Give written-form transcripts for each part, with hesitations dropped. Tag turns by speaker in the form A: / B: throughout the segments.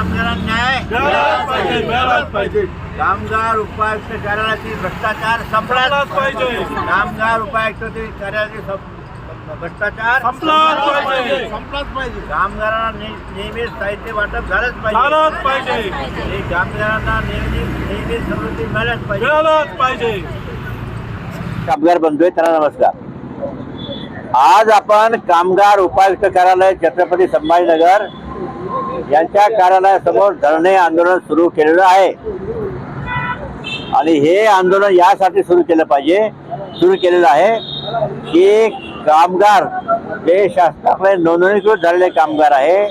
A: कामगारांना न्याय
B: मिळालाच पाहिजे.
A: कामगार उपायुक्त कार्यालयातील भ्रष्टाचार संपलाच पाहिजे. कामगार उपायुक्त कार्यालयातील भ्रष्टाचार
B: संपलाच
A: पाहिजे. कामगारांना नेहमीच साहित्य वाटप झालंच पाहिजे. हे कामगारांना नेहमी समृद्धी मिळालंच पाहिजे.
C: कामगार बंधू त्यांना नमस्कार. आज आपण कामगार उपायुक्त कार्यालय छत्रपती संभाजीनगर यांच्या कार्यालयासमोर धरणे आंदोलन सुरू केलेलं आहे आणि हे आंदोलन यासाठी सुरू केलेलं आहे की कामगार जे शासनाकडे नोंदणीकृत झालेले कामगार आहे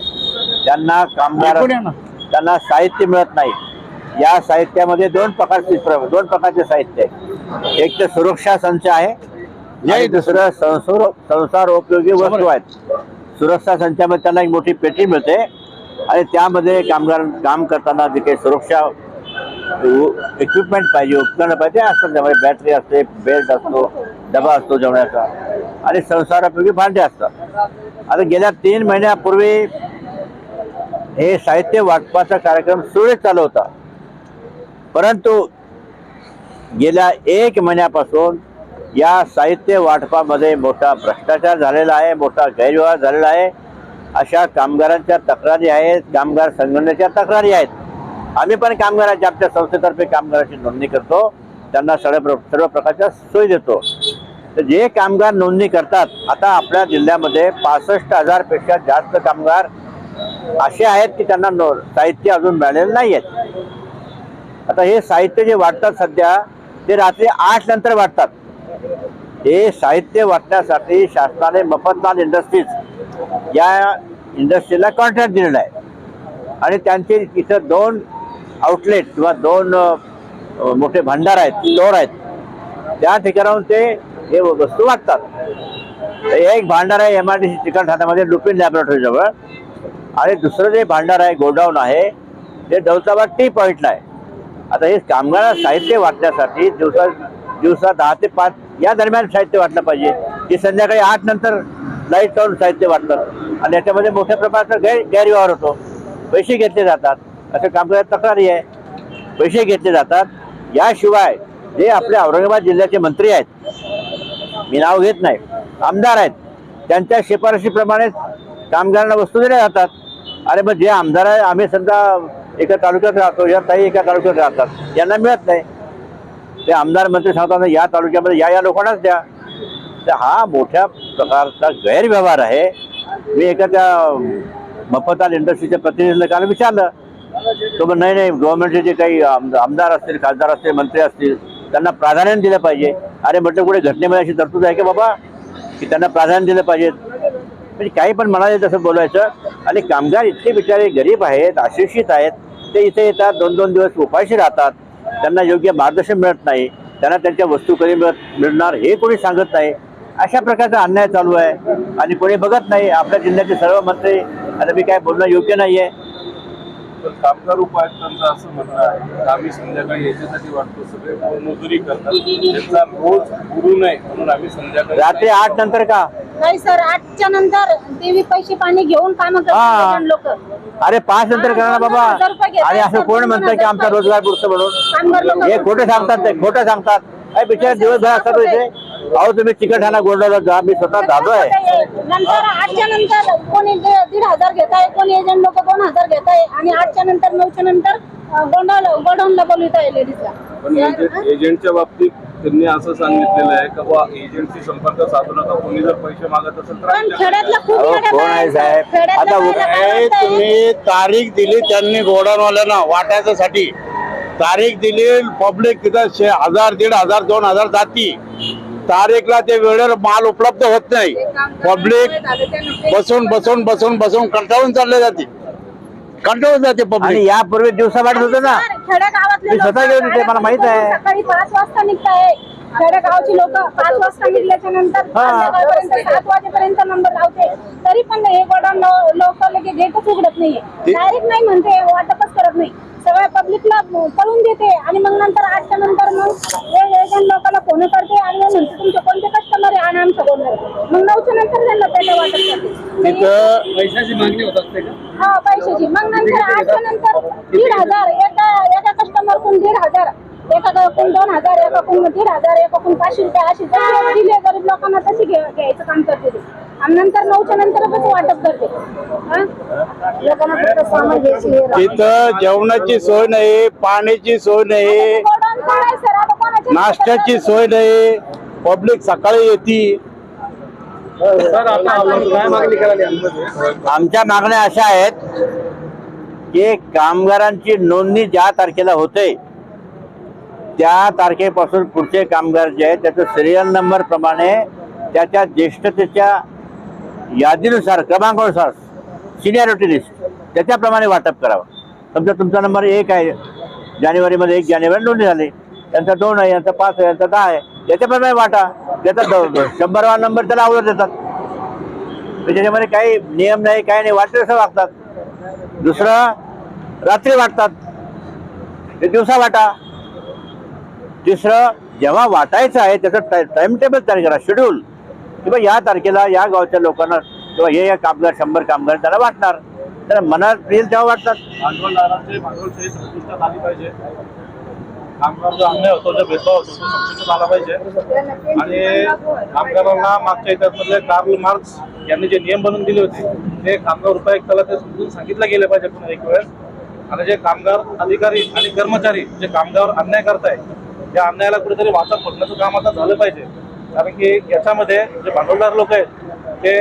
C: त्यांना साहित्य मिळत नाही. या साहित्यामध्ये दोन प्रकारचे साहित्य आहे. एक तर सुरक्षा संच आहे आणि दुसरं संसारोपयोगी वस्तू आहेत. सुरक्षा संचामध्ये त्यांना एक मोठी पेटी मिळते आणि त्यामध्ये कामगार काम करताना जे काही सुरक्षा इक्विपमेंट पाहिजे, उपकरण पाहिजे असतात. त्यामध्ये बॅटरी असते, बेल्ट असतो, डबा असतो जेवणाचा आणि संसारोपयोगी भांडे असतात. आता गेल्या 3 महिन्यापूर्वी हे साहित्य वाटपाचा कार्यक्रम सुरळीत चालू होता, परंतु गेल्या 1 महिन्यापासून या साहित्य वाटपामध्ये मोठा भ्रष्टाचार झालेला आहे, मोठा गैरव्यवहार झालेला आहे. अशा कामगारांच्या तक्रारी आहेत, कामगार संघटनेच्या तक्रारी आहेत. आम्ही पण कामगारांच्या आमच्या संस्थेतर्फे कामगारांची नोंदणी करतो, त्यांना सर्व प्रकारच्या सोयी देतो. तर जे कामगार नोंदणी करतात, आता आपल्या जिल्ह्यामध्ये 65,000 पेक्षा जास्त कामगार असे आहेत की त्यांना साहित्य अजून मिळालेलं नाही आहेत. आता हे साहित्य जे वाटतात सध्या ते रात्री 8 नंतर वाटतात. हे साहित्य वाटण्यासाठी शासनाने मफतलाल इंडस्ट्रीज या इंडस्ट्रीला कॉन्ट्रॅक्ट दिलेला आहे आणि त्यांचे इथं 2 आउटलेट किंवा 2 मोठे भांडार आहेत, स्टोअर आहेत. त्या ठिकाणाहून ते हे वस्तू वाटतात. एक भांडार आहे MRDC चिकलठाण्यामध्ये लुपिन लॅबोरेटरी जवळ आणि दुसरं जे भांडार आहे, गोडाऊन आहे, ते दौलताबाद टी पॉईंटला आहे. आता हे कामगार साहित्य वाटण्यासाठी दिवसा 10 ते 5 या दरम्यान साहित्य वाटलं पाहिजे. हे संध्याकाळी 8 नंतर लाईट लावून साहित्य वाटतात आणि याच्यामध्ये मोठ्या प्रमाणाचा गैरव्यवहार होतो. पैसे घेतले जातात, असं कामगार तक्रारी आहे. पैसे घेतले जातात. याशिवाय जे आपल्या औरंगाबाद जिल्ह्याचे मंत्री आहेत, मी नाव घेत नाही, आमदार आहेत, त्यांच्या शिफारशीप्रमाणे कामगारांना वस्तू दिल्या जातात. अरे मग जे आमदार आहे, आम्ही समजा एका तालुक्यात राहतो, या ताई एका तालुक्यात राहतात, यांना मिळत नाही. ते आमदार मंत्री सांगतात या तालुक्यामध्ये या लोकांनाच द्या. तर हा मोठ्या प्रकारचा गैरव्यवहार आहे. मी एका त्या मफतलाल इंडस्ट्रीच्या प्रतिनिधीला काल विचारलं, तो पण नाही गव्हर्नमेंटचे जे काही आमदार असतील, खासदार असतील, मंत्री असतील, त्यांना प्राधान्य दिलं पाहिजे. अरे म्हटलं कुठे घटनेमध्ये अशी तरतूद आहे की बाबा की त्यांना प्राधान्य दिलं पाहिजे? म्हणजे काही पण म्हणाले तसं बोलायचं. आणि कामगार इतके बिचारे गरीब आहेत, अशिक्षित आहेत, ते इथे येतात, 2-2 दिवस उपाशी राहतात, त्यांना योग्य मार्गदर्शन मिळत नाही, त्यांना त्यांच्या वस्तू कधी मिळणार हे कोणी सांगत नाही. अशा प्रकारचा अन्याय चालू आहे आणि कोणी बघत नाही. आपल्या जिल्ह्याचे सर्व मंत्री, आता मी काय बोलणं योग्य नाही आहे.
B: पण कामगार उपायुक्तांचं असं म्हणणं आहे की आम्ही संध्याकाळी याच्यासाठी वाटतो, सगळे मजुरी करतात, त्यांचा रोज बुडू नये म्हणून आम्ही संध्याकाळी
C: रात्री 8 नंतर का
D: नाही सर, 8च्या नंतर देवी पैसे पाणी घेऊन काम करतात लोक.
C: अरे 5 नंतर करा ना बाबा. आणि असं कोण म्हणतं की आमचा रोजगार बुडतो म्हणून? हे खोटं सांगतात, ते खोटं सांगतात. काय बिचारे दिवसभर असतात इथे. अहो तुम्ही चिकलठाणा गोंडवला जा, मी स्वतः जातो आहे.
D: नंतर 8च्या नंतर कोणी 1,500 घेत आहे, कोणी एजंट लोक 2,000 घेत आहे आणि 8च्या नंतर 9च्या नंतर गोडाऊनला बोलवत आहे लेडीजला.
B: पण एजंटच्या बाबतीत त्यांनी असं सांगितलेलं आहे की बा एजंटशी संपर्क साधू नका, कोणी जर पैसे मागत असेल तर.
D: पण खेड्यातला खूप
C: कोण आहे साहेब? आता
E: तुम्ही तारीख दिली त्यांनी गोडाऊनवाल्यांना वाटायच्यासाठी, तारीख दिली, पब्लिक तिथं 1,000, 1,500, 2,000 जाती. तारीखला ते वेळेवर माल उपलब्ध होत नाही. पब्लिक बसून कंटाळून चालले जाते, कंटाळून जाते पब्लिक.
C: आणि यापूर्वी दिवसा वाटत होतं ना,
D: खेडेगावातले
C: मी स्वतः गेलो तिथे, मला माहित आहे.
D: सकाळी 5 वाजता निघताय. खेडेगावची लोक 5 वाजता निघल्याच्या नंतर 7 वाजेपर्यंत नंबर लावते, तरी पण हे गोडाऊन लोक लगेच गेटच उघडत नाहीये. डायरेक्ट नाही म्हणते, वाटपच करत नाही. सगळ्या पब्लिकला पळून देते आणि मग नंतर 8च्या नंतर मग एजंट लोकांना फोन करते आणि म्हणते तुमचे कोणते कस्टमर बोलणार आहे आणि आमचं बोलणार आहे. मग 9च्या नंतर त्यांना पेट्या वाटप करते.
E: तिथं
F: पैशाची मागणी होत असते का?
D: हा पैशाची. मग नंतर 8च्या नंतर 1,500 एका कस्टमरकडून 1,500, एकाकडून 2,000, एकाकडून 1,500, एकाकडून 500 रुपये अशी जशी दिले गरीब लोकांना तशी घ्यायचं काम करते ते. आणि नंतर 9च्या नंतरच वाटप करते. हा? लोकांना फक्त सामान घ्यायची हे राहते.
E: तिथं जेवणाची सोय नाही, पाण्याची सोय नाही,
D: गोडाऊन पण आहे सर. आता कोणाची
E: नाश्त्याची सोय नाही. पब्लिक सकाळी येते.
F: सर आता आपण काय मागणी करायला यामध्ये?
C: आमच्या मागण्या अशा आहेत की कामगारांची नोंदणी ज्या तारखेला होते त्या तारखेपासून पुढचे कामगार जे आहेत त्याचं सिरियल नंबर प्रमाणे त्याच्या ज्येष्ठतेच्या यादीनुसार क्रमांकानुसार सिनियरिटी लिस्ट त्याच्याप्रमाणे वाटप करावं. समजा तुमचा नंबर 1 आहे, जानेवारीमध्ये 1 जानेवारी नोंदणी झाली, यांचा 2 आहे, यांचा 5 आहे, यांचा 10 आहे, याच्याप्रमाणे वाटा. त्याचा 100वा नंबर त्याला अगोदर देतात. त्याच्यामध्ये काही नियम नाही, काही नाही, वाटते असं वागतात. दुसरं रात्री वाटतात, ते दिवसा वाटा. तिसरं जेव्हा वाटायचं आहे त्याचं टाइम टेबल तयार करा, शेड्यूल, किंवा या तारखेला या गावच्या लोकांना किंवा हे कामगार 100 कामगार त्याला वाटणार. तर मनात येईल तेव्हा वाटतात.
B: भांडवलदारांची भांडवलशाही संपुष्टात आली पाहिजे. कामगार जो अन्याय होतो, जो भेदभाव होतो तो संपुष्टात आला पाहिजे. आणि कामगारांना मागच्या इतिहासातले कार्ल मार्क्स यांनी जे नियम बनवून दिले होते ते कामगार उपायुक्ताला ते समजून सांगितलं गेले पाहिजे पुन्हा एक वेळेस. आणि जे कामगार अधिकारी आणि कर्मचारी जे कामगारावर अन्याय करताय त्या अन्यायाला कुठेतरी वाचा फोडण्याचं काम आता झालं पाहिजे. कारण की याच्यामध्ये जे भांडवलदार लोक आहेत ते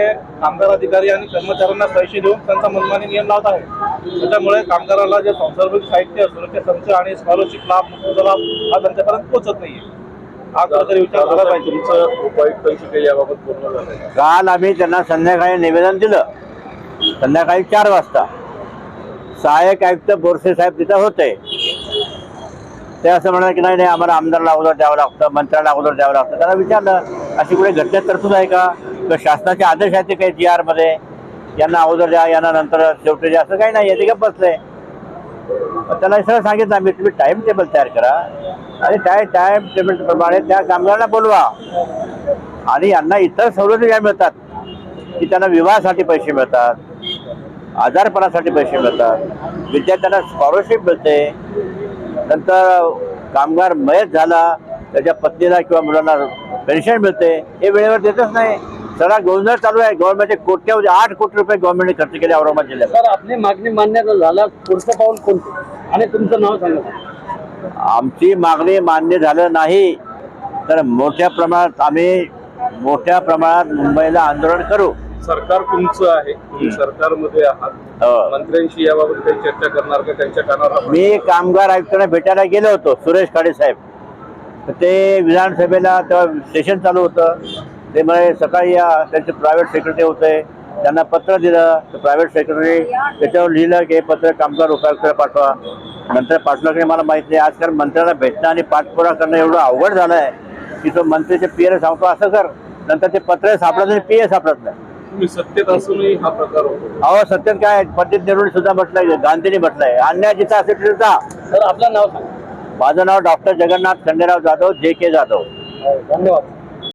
B: कामगार अधिकारी आणि कर्मचाऱ्यांना पैसे देऊन त्यांचा मनमानी नियम लावत आहे. त्याच्यामुळे कामगाराला जे संसर्गिक साहित्य, सुरक्षा संच आणि स्कॉलरशिप लाभ, मुक्त लाभ हा त्यांच्यापर्यंत पोहोचत नाहीये. हा कुठेतरी विचार झाला पाहिजे. तुमचं उपायुक्तांशी काही याबाबत पूर्ण झालं?
C: काल आम्ही त्यांना संध्याकाळी निवेदन दिलं. संध्याकाळी 4 वाजता सहाय्यक आयुक्त बोरसे साहेब तिथं होते. ते असं म्हणाले की नाही आम्हाला आमदारला अगोदर द्यावं लागतं, मंत्र्याला अगोदर द्यावं लागतं. त्यांना विचारलं अशी कुठे घटनेत तरतूद आहे का? किंवा शासनाचे आदेश आहेत ते काही GR मध्ये यांना अगोदर द्या, यांना नंतर शेवटी द्या, असं काही नाही आहे. ते गप्प बसले. त्याला सगळं सांगितलं आम्ही, तुम्ही टाइम टेबल तयार करा आणि त्या टाइम टेबल प्रमाणे त्या कामगारांना बोलवा. आणि यांना इतर सवलती ज्या मिळतात की त्यांना विवाहासाठी पैसे मिळतात, आजारपणासाठी पैसे मिळतात, विद्यार्थ्यांना स्कॉलरशिप मिळते, नंतर कामगार मयत झाला त्याच्या पत्नीला किंवा मुलांना पेन्शन मिळते, हे वेळेवर देतच नाही. सगळा गोंधळ चालू आहे. गव्हर्नमेंटचे कोट्यावधी 8 कोटी रुपये गव्हर्नमेंटने खर्च केले औरंगाबाद जिल्ह्यात.
F: सर आपली मागणी मान्य झाला, पुढचं पाऊल कोणतं आणि तुमचं नाव सांगा.
C: आमची मागणी मान्य झालं नाही तर मोठ्या प्रमाणात मुंबईला आंदोलन करू.
B: सरकार तुमचं आहे, तुम्ही सरकारमध्ये आहात.
C: हो.
B: मंत्र्यांशी याबाबत काही चर्चा करणार का? त्यांच्या कानावर
C: मी कामगार आयुक्तांना भेटायला गेलो होतो, सुरेश खाडे साहेब. तर ते विधानसभेला तेव्हा सेशन चालू होतं. ते म्हणे सकाळी या. त्यांचे प्रायव्हेट सेक्रेटरी होते, त्यांना पत्र दिलं. तर प्रायव्हेट सेक्रेटरी त्याच्यावर लिहिलं की हे पत्र कामगार उपायुक्ताला पाठवा. नंतर पाठवलं की मला माहीत नाही. आजकाल मंत्र्याला भेटणं आणि पाठपुरावा करणं एवढं अवघड झालं आहे की तो मंत्रीचे PA सांगतो असं कर, नंतर ते पत्र सापडत नाही, PA सापडत नाही.
B: तुम्ही सत्तेत असूनही हा प्रकार होतो.
C: अहो सत्यात काय, पंडित नेहरू सुद्धा म्हटलंय, गांधींनी म्हटलंय, अन्याय जिथं असेल तिथं जा.
F: सर आपलं नाव सांगा.
C: माझं नाव डॉक्टर जगन्नाथ खंडेराव जाधव, JK जाधव.
F: धन्यवाद.